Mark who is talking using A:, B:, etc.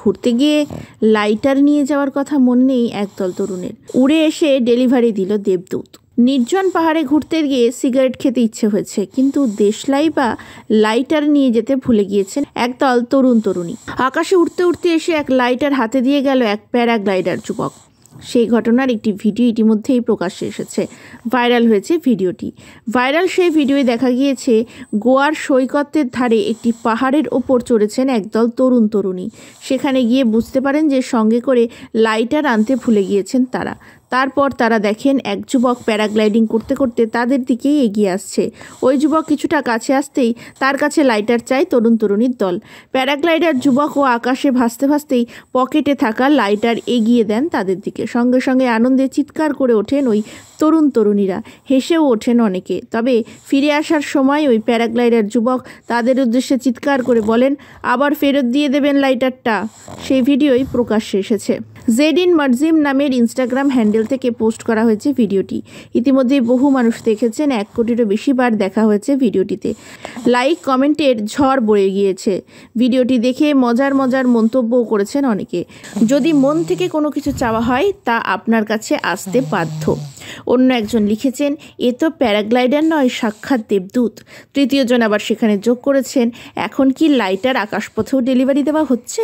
A: ঘুরতে গিয়ে লাইটার নিয়ে যাওয়ার কথা মনে নেই একদল তরুণের। উড়ে এসে ডেলিভারি দিল দেবদূত। নির্জন পাহাড়ে ঘুরতে গিয়ে সিগারেট খেতে ইচ্ছে হয়েছে, কিন্তু দেশলাই বা লাইটার নিয়ে যেতে ভুলে গিয়েছেন একদল তরুণী। আকাশে উড়তে উড়তে এসে এক লাইটার হাতে দিয়ে গেল এক প্যারাগ্লাইডার যুবক। সেই ঘটনার একটি ভিডিও ইতিমধ্যেই প্রকাশ্যে এসেছে। ভাইরাল হয়েছে ভিডিওটি। সেই ভিডিওয়ে দেখা গিয়েছে গোয়ার সৈকতের ধারে একটি পাহাড়ের ওপর চড়েছেন একদল তরুণী। সেখানে গিয়ে বুঝতে পারেন যে সঙ্গে করে লাইটার আনতে ভুলে গিয়েছেন তারা। তারপর তারা দেখেন এক যুবক প্যারাগ্লাইডিং করতে করতে তাদের দিকেই এগিয়ে আসছে। ওই যুবক কিছুটা কাছে আসতেই তার কাছে লাইটার চাই তরুণীর দল। প্যারাগ্লাইডার যুবক ও আকাশে ভাসতে ভাসতেই পকেটে থাকা লাইটার এগিয়ে দেন তাদের দিকে। সঙ্গে সঙ্গে আনন্দে চিৎকার করে ওঠেন ওই তরুণীরা, হেসেও ওঠেন অনেকে। তবে ফিরে আসার সময় ওই প্যারাগ্লাইডার যুবক তাদের উদ্দেশ্যে চিৎকার করে বলেন, আবার ফেরত দিয়ে দেবেন লাইটারটা। সেই ভিডিওই প্রকাশ্যে এসেছে। জেডিন মার্জিম নামের ইনস্টাগ্রাম হ্যান্ডেল থেকে পোস্ট করা হয়েছে ভিডিওটি। ইতিমধ্যেই বহু মানুষ দেখেছেন, 1 কোটিরও বেশি বার দেখা হয়েছে ভিডিওটিতে। লাইক কমেন্টের ঝড় বয়ে গিয়েছে। ভিডিওটি দেখে মজার মন্তব্যও করেছেন অনেকে। যদি মন থেকে কোনো কিছু চাওয়া হয় তা আপনার কাছে আসতে বাধ্য। অন্য একজন লিখেছেন, এ তো প্যারাগ্লাইডার নয়, সাক্ষাৎ দেবদূত। তৃতীয়জন আবার সেখানে যোগ করেছেন, এখন কি লাইটার আকাশপথেও ডেলিভারি দেওয়া হচ্ছে?